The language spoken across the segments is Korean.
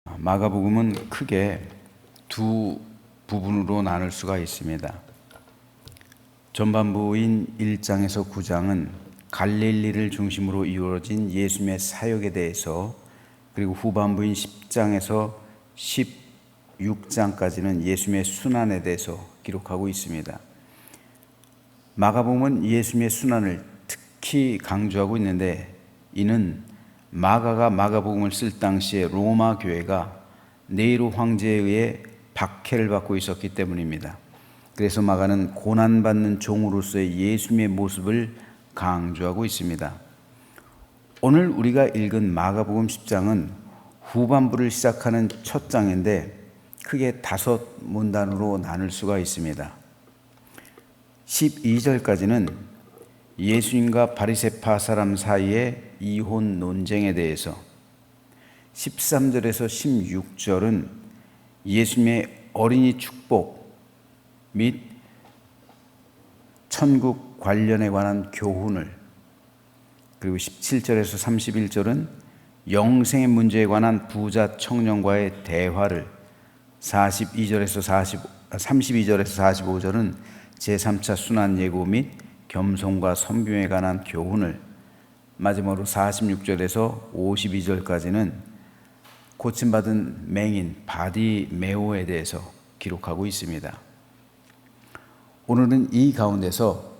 마가복음은 크게 두 부분으로 나눌 수가 있습니다. 전반부인 1장에서 9장은 갈릴리를 중심으로 이루어진 예수님의 사역에 대해서, 그리고 후반부인 10장에서 16장까지는 예수님의 순환에 대해서 기록하고 있습니다. 마가복음은 예수님의 순환을 특히 강조하고 있는데, 이는 마가가 마가복음을 쓸 당시에 로마 교회가 네이로 황제에 의해 박해를 받고 있었기 때문입니다. 그래서 마가는 고난받는 종으로서의 예수님의 모습을 강조하고 있습니다. 오늘 우리가 읽은 마가복음 10장은 후반부를 시작하는 첫 장인데 크게 5문단으로 나눌 수가 있습니다. 12절까지는 예수님과 바리새파 사람 사이의 이혼 논쟁에 대해서, 13절에서 16절은 예수님의 어린이 축복 및 천국 관련에 관한 교훈을, 그리고 17절에서 31절은 영생의 문제에 관한 부자 청년과의 대화를, 32절에서 45절은 제3차 순환 예고 및 겸손과 섬김에 관한 교훈을, 마지막으로 46절에서 52절까지는 고침받은 맹인 바디메오에 대해서 기록하고 있습니다. 오늘은 이 가운데서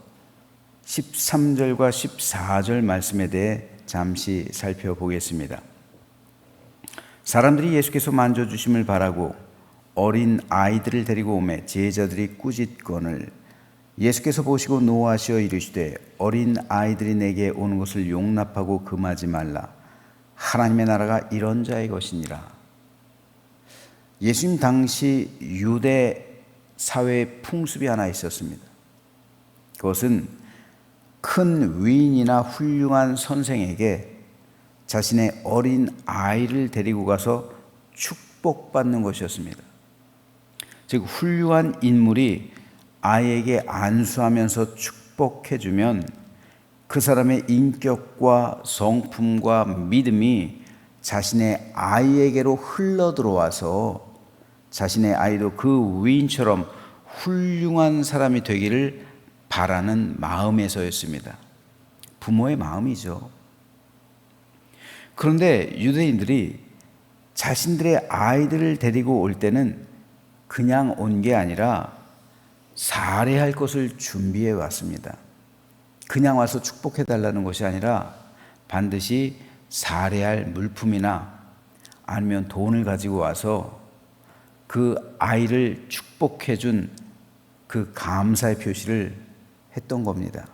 13절과 14절 말씀에 대해 잠시 살펴보겠습니다. 사람들이 예수께서 만져주심을 바라고 어린 아이들을 데리고 오매 제자들이 꾸짖거늘 예수께서 보시고 노하시어 이르시되 어린 아이들이 내게 오는 것을 용납하고 금하지 말라. 하나님의 나라가 이런 자의 것이니라. 예수님 당시 유대 사회의 풍습이 하나 있었습니다. 그것은 큰 위인이나 훌륭한 선생에게 자신의 어린 아이를 데리고 가서 축복받는 것이었습니다. 즉 훌륭한 인물이 아이에게 안수하면서 축복해주면 그 사람의 인격과 성품과 믿음이 자신의 아이에게로 흘러들어와서 자신의 아이도 그 위인처럼 훌륭한 사람이 되기를 바라는 마음에서였습니다. 부모의 마음이죠. 그런데 유대인들이 자신들의 아이들을 데리고 올 때는 그냥 온 게 아니라 살해할 것을 준비해 왔습니다. 그냥 와서 축복해 달라는 것이 아니라 반드시 살해할 물품이나 아니면 돈을 가지고 와서 그 아이를 축복해 준 그 감사의 표시를 했던 겁니다.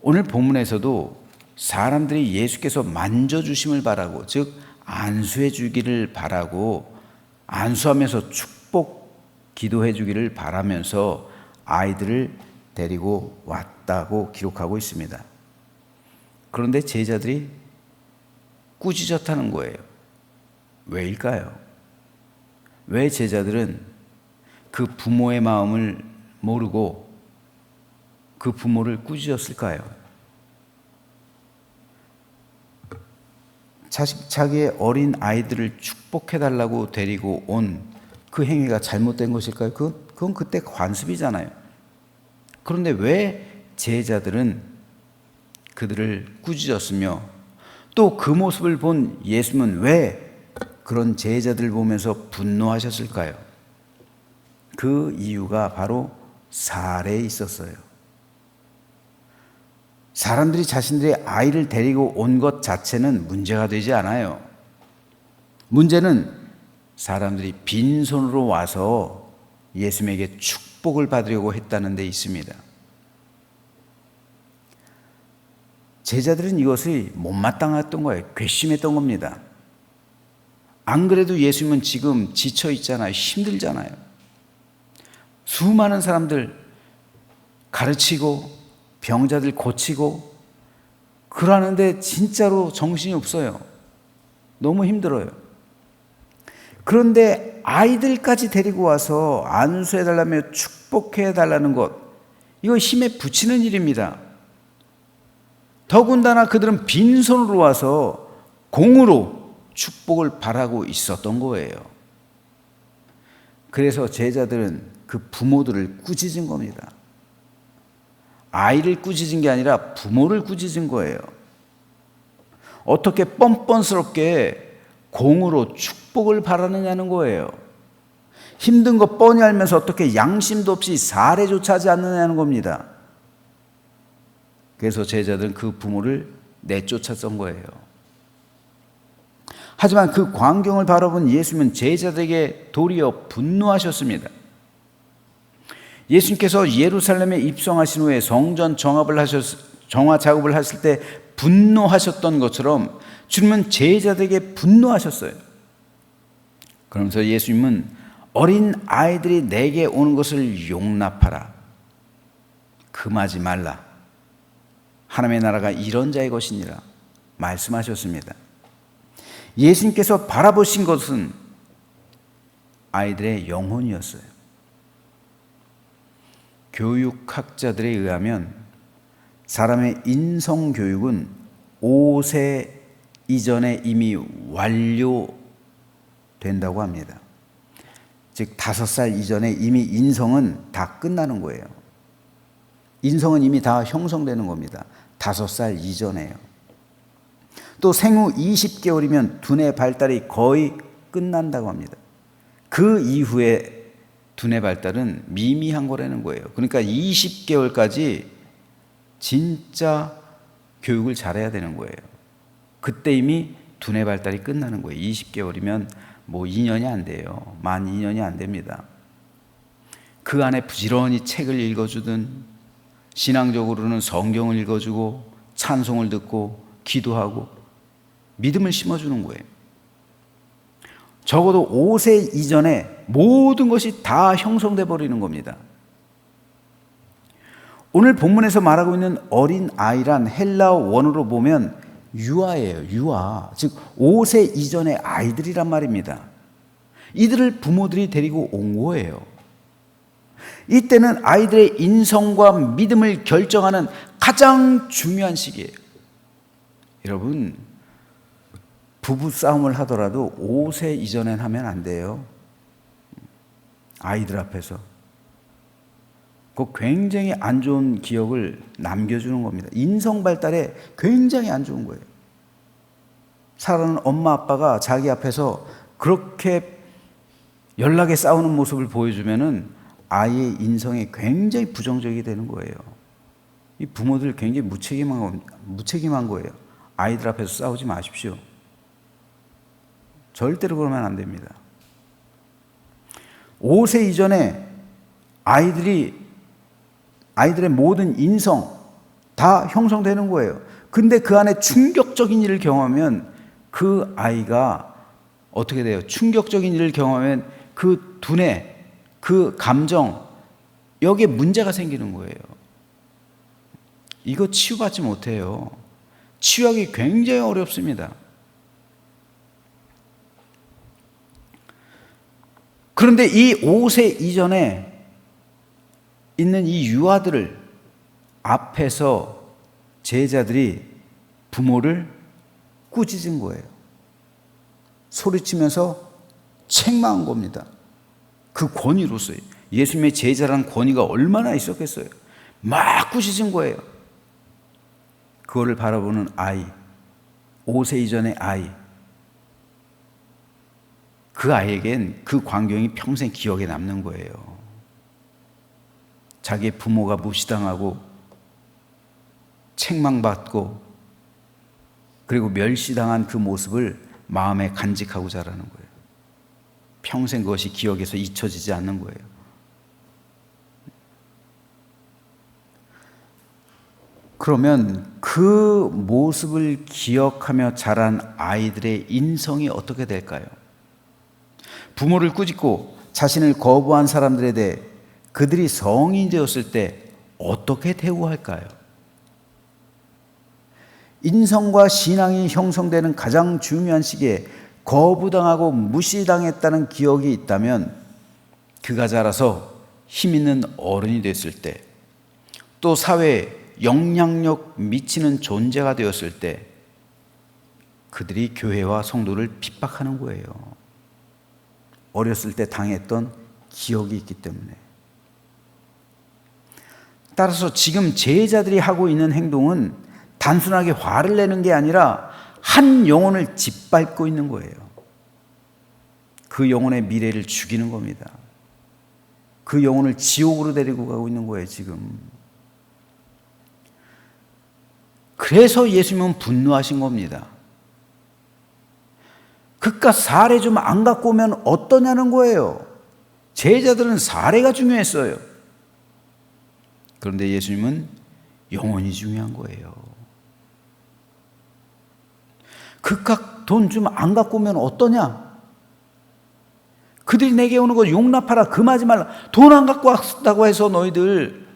오늘 본문에서도 사람들이 예수께서 만져주심을 바라고, 즉 안수해 주기를 바라고 안수하면서 축복 기도해 주기를 바라면서 아이들을 데리고 왔다고 기록하고 있습니다. 그런데 제자들이 꾸짖었다는 거예요. 왜일까요? 왜 제자들은 그 부모의 마음을 모르고 그 부모를 꾸짖었을까요? 자기의 어린 아이들을 축복해달라고 데리고 온 그 행위가 잘못된 것일까요? 그건 그때 관습이잖아요. 그런데 왜 제자들은 그들을 꾸짖었으며 또 그 모습을 본 예수님은 왜 그런 제자들을 보면서 분노하셨을까요? 그 이유가 바로 살해에 있었어요. 사람들이 자신들의 아이를 데리고 온 것 자체는 문제가 되지 않아요. 문제는 사람들이 빈손으로 와서 예수님에게 축복을 받으려고 했다는 데 있습니다. 제자들은 이것이 못마땅했던 거예요. 괘씸했던 겁니다. 안 그래도 예수님은 지금 지쳐 있잖아요. 힘들잖아요. 수많은 사람들 가르치고 병자들 고치고 그러는데 진짜로 정신이 없어요. 너무 힘들어요. 그런데 아이들까지 데리고 와서 안수해달라며 축복해달라는 것, 이거 힘에 부치는 일입니다. 더군다나 그들은 빈손으로 와서 공으로 축복을 바라고 있었던 거예요. 그래서 제자들은 그 부모들을 꾸짖은 겁니다. 아이를 꾸짖은 게 아니라 부모를 꾸짖은 거예요. 어떻게 뻔뻔스럽게 공으로 축복을 바라느냐는 거예요. 힘든 거 뻔히 알면서 어떻게 양심도 없이 사례조차 하지 않느냐는 겁니다. 그래서 제자들은 그 부모를 내쫓았던 거예요. 하지만 그 광경을 바라본 예수님은 제자들에게 도리어 분노하셨습니다. 예수님께서 예루살렘에 입성하신 후에 성전 정화 작업을 하실 때 분노하셨던 것처럼 주님은 제자들에게 분노하셨어요. 그러면서 예수님은 어린 아이들이 내게 오는 것을 용납하라. 금하지 말라. 하나님의 나라가 이런 자의 것이니라 말씀하셨습니다. 예수님께서 바라보신 것은 아이들의 영혼이었어요. 교육학자들에 의하면 사람의 인성교육은 5세 이전에 이미 완료된다고 합니다. 즉 5살 이전에 이미 인성은 다 끝나는 거예요. 인성은 이미 다 형성되는 겁니다. 5살 이전에요. 또 생후 20개월이면 두뇌 발달이 거의 끝난다고 합니다. 그 이후에 두뇌 발달은 미미한 거라는 거예요. 그러니까 20개월까지 진짜 교육을 잘해야 되는 거예요. 그때 이미 두뇌 발달이 끝나는 거예요. 20개월이면 뭐 2년이 안 돼요. 만 2년이 안 됩니다. 그 안에 부지런히 책을 읽어주든 신앙적으로는 성경을 읽어주고 찬송을 듣고 기도하고 믿음을 심어주는 거예요. 적어도 5세 이전에 모든 것이 다 형성돼 버리는 겁니다. 오늘 본문에서 말하고 있는 어린 아이란 헬라어 원어로 보면 유아예요. 유아. 즉 5세 이전의 아이들이란 말입니다. 이들을 부모들이 데리고 온 거예요. 이때는 아이들의 인성과 믿음을 결정하는 가장 중요한 시기예요. 여러분, 부부 싸움을 하더라도 5세 이전엔 하면 안 돼요. 아이들 앞에서. 그 굉장히 안 좋은 기억을 남겨주는 겁니다. 인성 발달에 굉장히 안 좋은 거예요. 사랑하는 엄마 아빠가 자기 앞에서 그렇게 연락에 싸우는 모습을 보여주면은 아이의 인성에 굉장히 부정적이 되는 거예요. 이 부모들 굉장히 무책임한 거예요. 아이들 앞에서 싸우지 마십시오. 절대로 그러면 안 됩니다. 5세 이전에 아이들의 모든 인성 다 형성되는 거예요. 근데 그 안에 충격적인 일을 경험하면 그 아이가 어떻게 돼요? 충격적인 일을 경험하면 그 두뇌, 그 감정, 여기에 문제가 생기는 거예요. 이거 치유받지 못해요. 치유하기 굉장히 어렵습니다. 그런데 이 5세 이전에 있는 이 유아들을 앞에서 제자들이 부모를 꾸짖은 거예요. 소리치면서 책망한 겁니다. 그 권위로서요. 예수님의 제자라는 권위가 얼마나 있었겠어요. 막 꾸짖은 거예요. 그거를 바라보는 아이, 5세 이전의 아이, 그 아이에겐 그 광경이 평생 기억에 남는 거예요. 자기의 부모가 무시당하고 책망받고 그리고 멸시당한 그 모습을 마음에 간직하고 자라는 거예요. 평생 그것이 기억에서 잊혀지지 않는 거예요. 그러면 그 모습을 기억하며 자란 아이들의 인성이 어떻게 될까요? 부모를 꾸짖고 자신을 거부한 사람들에 대해 그들이 성인이 되었을 때 어떻게 대우할까요? 인성과 신앙이 형성되는 가장 중요한 시기에 거부당하고 무시당했다는 기억이 있다면 그가 자라서 힘 있는 어른이 됐을 때, 또 사회에 영향력 미치는 존재가 되었을 때 그들이 교회와 성도를 핍박하는 거예요. 어렸을 때 당했던 기억이 있기 때문에. 따라서 지금 제자들이 하고 있는 행동은 단순하게 화를 내는 게 아니라 한 영혼을 짓밟고 있는 거예요. 그 영혼의 미래를 죽이는 겁니다. 그 영혼을 지옥으로 데리고 가고 있는 거예요, 지금. 그래서 예수님은 분노하신 겁니다. 그깟 사례 좀 안 갖고 오면 어떠냐는 거예요. 제자들은 사례가 중요했어요. 그런데 예수님은 영혼이 중요한 거예요. 그깟 돈 좀 안 갖고 오면 어떠냐? 그들이 내게 오는 거 용납하라, 금하지 말라. 돈 안 갖고 왔다고 해서 너희들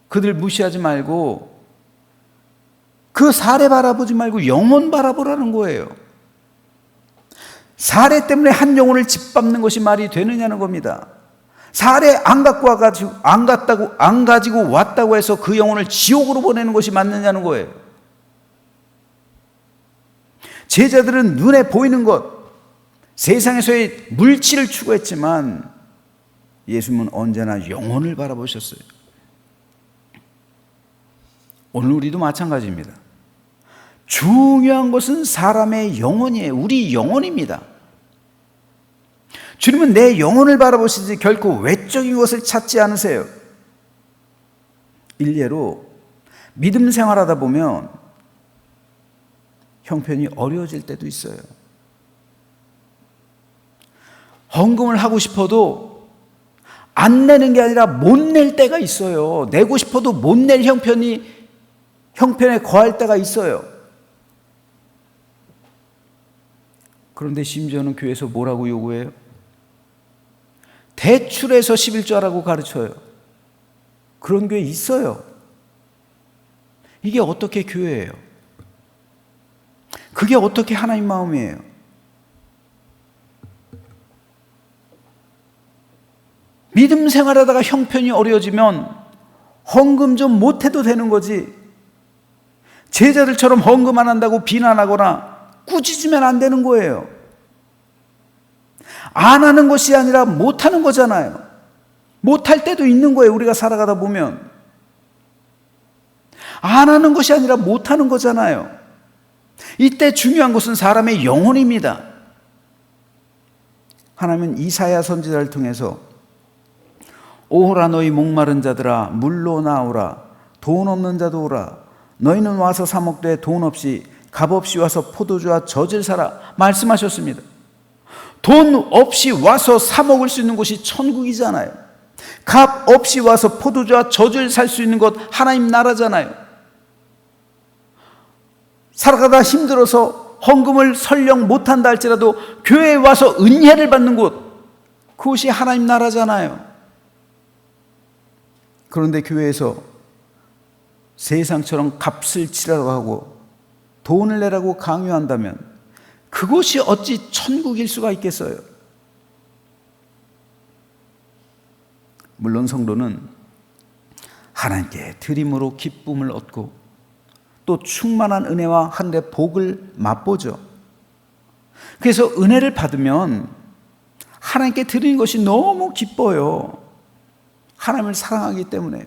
그들 무시하지 말고 그 사례 바라보지 말고 영혼 바라보라는 거예요. 사례 때문에 한 영혼을 짓밟는 것이 말이 되느냐는 겁니다. 사례 안 갖고 와가지고 안 가지고 왔다고 해서 그 영혼을 지옥으로 보내는 것이 맞느냐는 거예요. 제자들은 눈에 보이는 것, 세상에서의 물질을 추구했지만 예수님은 언제나 영혼을 바라보셨어요. 오늘 우리도 마찬가지입니다. 중요한 것은 사람의 영혼이에요. 우리 영혼입니다. 주님은 내 영혼을 바라보시지 결코 외적인 것을 찾지 않으세요. 일례로 믿음 생활하다 보면 형편이 어려워질 때도 있어요. 헌금을 하고 싶어도 안 내는 게 아니라 못 낼 때가 있어요. 내고 싶어도 못 낼 형편에 거할 때가 있어요. 그런데 심지어는 교회에서 뭐라고 요구해요? 대출해서 11조하라고 가르쳐요. 그런 교회 있어요. 이게 어떻게 교회예요? 그게 어떻게 하나님 마음이에요? 믿음 생활하다가 형편이 어려워지면 헌금 좀 못해도 되는 거지. 제자들처럼 헌금 안 한다고 비난하거나 꾸짖으면 안 되는 거예요. 안 하는 것이 아니라 못하는 거잖아요. 못할 때도 있는 거예요. 우리가 살아가다 보면. 안 하는 것이 아니라 못하는 거잖아요. 이때 중요한 것은 사람의 영혼입니다. 하나님은 이사야 선지자를 통해서 오라 너희 목마른 자들아 물로 나오라 돈 없는 자도 오라 너희는 와서 사 먹되 돈 없이 값 없이 와서 포도주와 젖을 사라 말씀하셨습니다. 돈 없이 와서 사 먹을 수 있는 곳이 천국이잖아요. 값 없이 와서 포도주와 젖을 살 수 있는 곳 하나님 나라잖아요. 살아가다 힘들어서 헌금을 설령 못한다 할지라도 교회에 와서 은혜를 받는 곳, 그곳이 하나님 나라잖아요. 그런데 교회에서 세상처럼 값을 치라고 하고 돈을 내라고 강요한다면 그곳이 어찌 천국일 수가 있겠어요? 물론 성도는 하나님께 드림으로 기쁨을 얻고 또 충만한 은혜와 하늘의 복을 맛보죠. 그래서 은혜를 받으면 하나님께 드리는 것이 너무 기뻐요. 하나님을 사랑하기 때문에요.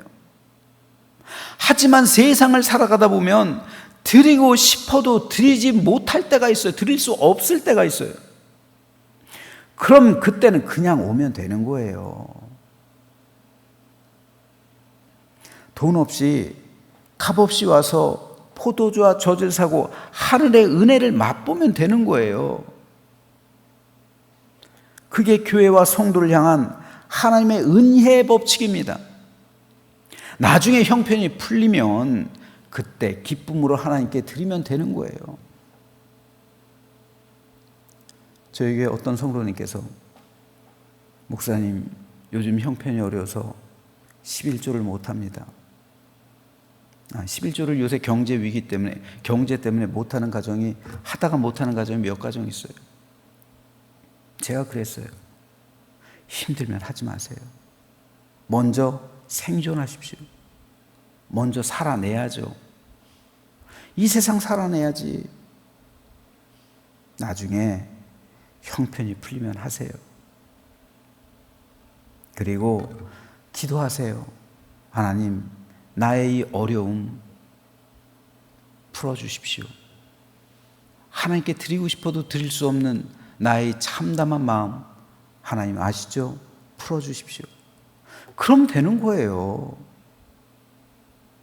하지만 세상을 살아가다 보면 드리고 싶어도 드리지 못할 때가 있어요. 드릴 수 없을 때가 있어요. 그럼 그때는 그냥 오면 되는 거예요. 돈 없이 값 없이 와서 포도주와 젖을 사고 하늘의 은혜를 맛보면 되는 거예요. 그게 교회와 성도를 향한 하나님의 은혜의 법칙입니다. 나중에 형편이 풀리면 그때 기쁨으로 하나님께 드리면 되는 거예요. 저에게 어떤 성도님께서 목사님 요즘 형편이 어려워서 11조를 못합니다. 11조를 요새 경제 위기 때문에 경제 때문에 못하는 가정이 하다가 못하는 가정이 몇 가정 있어요. 제가 그랬어요. 힘들면 하지 마세요. 먼저 생존하십시오. 먼저 살아내야죠. 이 세상 살아내야지. 나중에 형편이 풀리면 하세요. 그리고 기도하세요. 하나님, 나의 이 어려움 풀어주십시오. 하나님께 드리고 싶어도 드릴 수 없는 나의 참담한 마음, 하나님 아시죠? 풀어주십시오. 그럼 되는 거예요.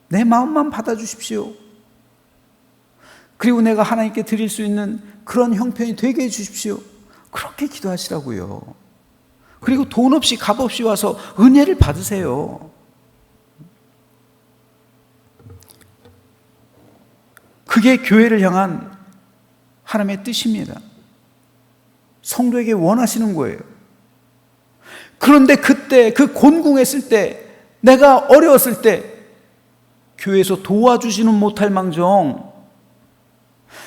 내 마음만 받아주십시오. 그리고 내가 하나님께 드릴 수 있는 그런 형편이 되게 해주십시오. 그렇게 기도하시라고요. 그리고 돈 없이 값 없이 와서 은혜를 받으세요. 그게 교회를 향한 하나님의 뜻입니다. 성도에게 원하시는 거예요. 그런데 그때 그 곤궁했을 때, 내가 어려웠을 때 교회에서 도와주지는 못할 망정,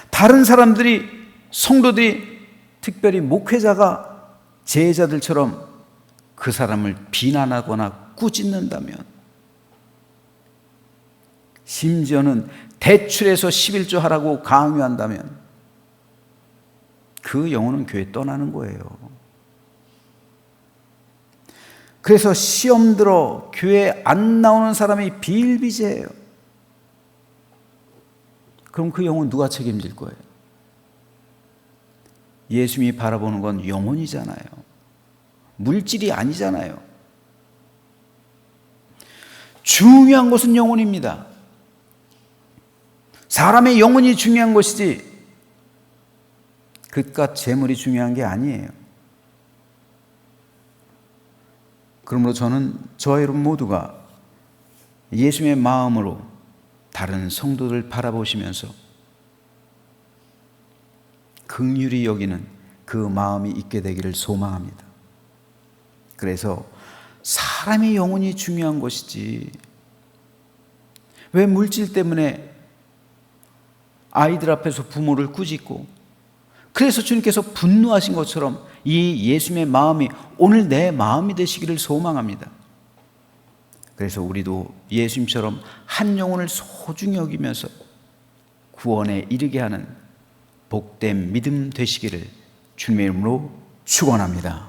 다른 사람들이, 성도들이, 특별히 목회자가 제자들처럼 그 사람을 비난하거나 꾸짖는다면, 심지어는 대출해서 11조 하라고 강요한다면 그 영혼은 교회 떠나는 거예요. 그래서 시험 들어 교회 안 나오는 사람이 비일비재해요. 그럼 그 영혼 누가 책임질 거예요? 예수님이 바라보는 건 영혼이잖아요. 물질이 아니잖아요. 중요한 것은 영혼입니다. 사람의 영혼이 중요한 것이지 그깟 재물이 중요한 게 아니에요. 그러므로 저는 저와 여러분 모두가 예수님의 마음으로 다른 성도들 바라보시면서 긍휼히 여기는 그 마음이 있게 되기를 소망합니다. 그래서 사람의 영혼이 중요한 것이지, 왜 물질 때문에 아이들 앞에서 부모를 꾸짖고, 그래서 주님께서 분노하신 것처럼 이 예수님의 마음이 오늘 내 마음이 되시기를 소망합니다. 그래서 우리도 예수님처럼 한 영혼을 소중히 여기면서 구원에 이르게 하는 복된 믿음 되시기를 주님의 이름으로 축원합니다.